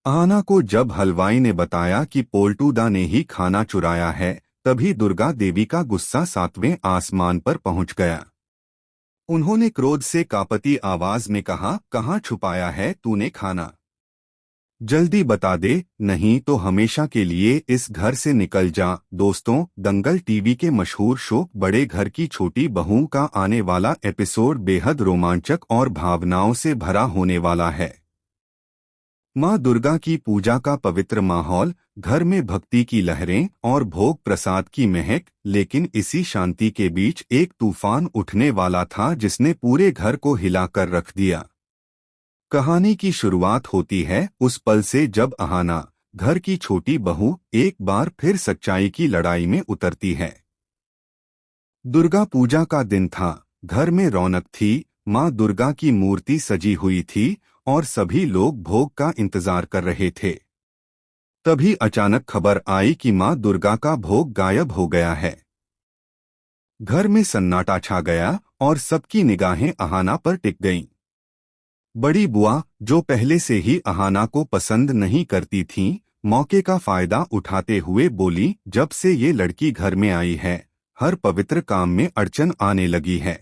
आना को जब हलवाई ने बताया कि पोल्टूदा ने ही खाना चुराया है, तभी दुर्गा देवी का गुस्सा 7वें आसमान पर पहुंच गया। उन्होंने क्रोध से कांपती आवाज में कहा, कहाँ छुपाया है तूने खाना? जल्दी बता दे, नहीं तो हमेशा के लिए इस घर से निकल जा। दोस्तों, दंगल टीवी के मशहूर शो बड़े घर की छोटी बहू का आने वाला एपिसोड बेहद रोमांचक और भावनाओं से भरा होने वाला है। माँ दुर्गा की पूजा का पवित्र माहौल, घर में भक्ति की लहरें और भोग प्रसाद की महक, लेकिन इसी शांति के बीच एक तूफान उठने वाला था जिसने पूरे घर को हिलाकर रख दिया। कहानी की शुरुआत होती है उस पल से जब अहाना, घर की छोटी बहू, एक बार फिर सच्चाई की लड़ाई में उतरती है। दुर्गा पूजा का दिन था। घर में रौनक थी। माँ दुर्गा की मूर्ति सजी हुई थी और सभी लोग भोग का इंतजार कर रहे थे। तभी अचानक खबर आई कि माँ दुर्गा का भोग गायब हो गया है। घर में सन्नाटा छा गया और सबकी निगाहें अहाना पर टिक गईं। बड़ी बुआ, जो पहले से ही अहाना को पसंद नहीं करती थीं, मौके का फायदा उठाते हुए बोली, जब से ये लड़की घर में आई है, हर पवित्र काम में अड़चन आने लगी है।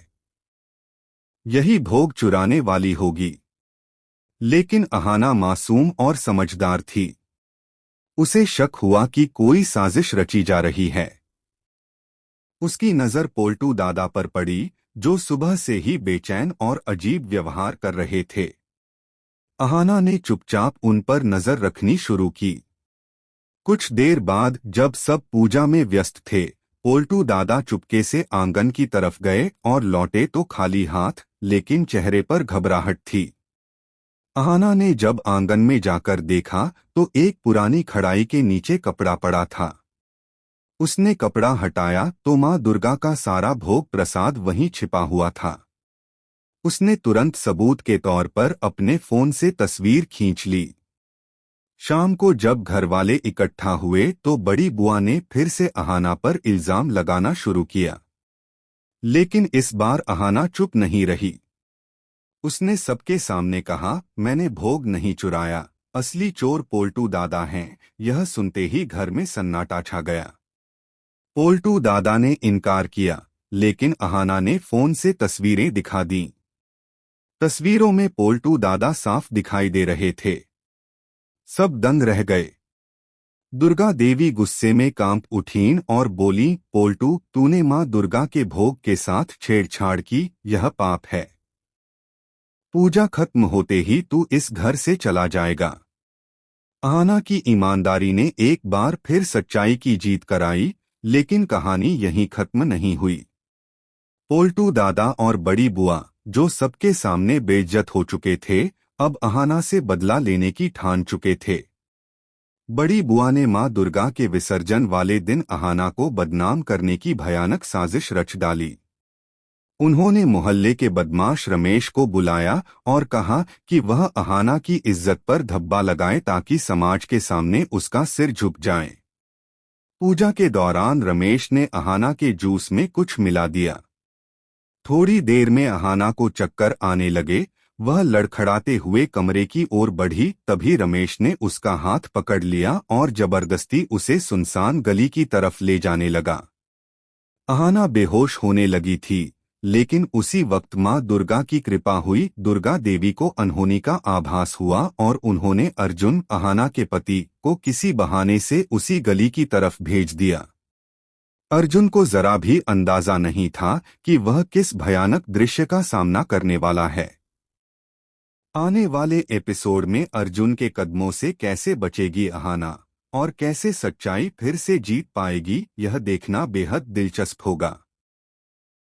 यही भोग चुराने वाली होगी। लेकिन अहाना मासूम और समझदार थी। उसे शक हुआ कि कोई साजिश रची जा रही है। उसकी नजर पोल्टू दादा पर पड़ी, जो सुबह से ही बेचैन और अजीब व्यवहार कर रहे थे। अहाना ने चुपचाप उन पर नजर रखनी शुरू की। कुछ देर बाद जब सब पूजा में व्यस्त थे, पोल्टू दादा चुपके से आंगन की तरफ गए और लौटे तो खाली हाथ, लेकिन चेहरे पर घबराहट थी। अहाना ने जब आंगन में जाकर देखा तो एक पुरानी खड़ाई के नीचे कपड़ा पड़ा था। उसने कपड़ा हटाया तो माँ दुर्गा का सारा भोग प्रसाद वहीं छिपा हुआ था। उसने तुरंत सबूत के तौर पर अपने फोन से तस्वीर खींच ली। शाम को जब घरवाले इकट्ठा हुए तो बड़ी बुआ ने फिर से अहाना पर इल्जाम लगाना शुरू किया। लेकिन इस बार अहाना चुप नहीं रही। उसने सबके सामने कहा, मैंने भोग नहीं चुराया, असली चोर पोल्टू दादा हैं। यह सुनते ही घर में सन्नाटा छा गया। पोल्टू दादा ने इनकार किया, लेकिन अहाना ने फोन से तस्वीरें दिखा दीं। तस्वीरों में पोल्टू दादा साफ दिखाई दे रहे थे। सब दंग रह गए। दुर्गा देवी गुस्से में कांप उठीं और बोली, पोल्टू, तूने माँ दुर्गा के भोग के साथ छेड़छाड़ की, यह पाप है। पूजा खत्म होते ही तू इस घर से चला जाएगा। अहाना की ईमानदारी ने एक बार फिर सच्चाई की जीत कराई, लेकिन कहानी यहीं खत्म नहीं हुई। पोल्टू दादा और बड़ी बुआ, जो सबके सामने बेइज्जत हो चुके थे, अब अहाना से बदला लेने की ठान चुके थे। बड़ी बुआ ने माँ दुर्गा के विसर्जन वाले दिन अहाना को बदनाम करने की भयानक साजिश रच डाली। उन्होंने मोहल्ले के बदमाश रमेश को बुलाया और कहा कि वह अहाना की इज्जत पर धब्बा लगाए ताकि समाज के सामने उसका सिर झुक जाए। पूजा के दौरान रमेश ने अहाना के जूस में कुछ मिला दिया। थोड़ी देर में अहाना को चक्कर आने लगे। वह लड़खड़ाते हुए कमरे की ओर बढ़ी, तभी रमेश ने उसका हाथ पकड़ लिया और जबरदस्ती उसे सुनसान गली की तरफ ले जाने लगा। अहाना बेहोश होने लगी थी, लेकिन उसी वक्त माँ दुर्गा की कृपा हुई। दुर्गा देवी को अनहोनी का आभास हुआ और उन्होंने अर्जुन, अहाना के पति, को किसी बहाने से उसी गली की तरफ भेज दिया। अर्जुन को जरा भी अंदाजा नहीं था कि वह किस भयानक दृश्य का सामना करने वाला है। आने वाले एपिसोड में अर्जुन के कदमों से कैसे बचेगी अहाना और कैसे सच्चाई फिर से जीत पाएगी, यह देखना बेहद दिलचस्प होगा।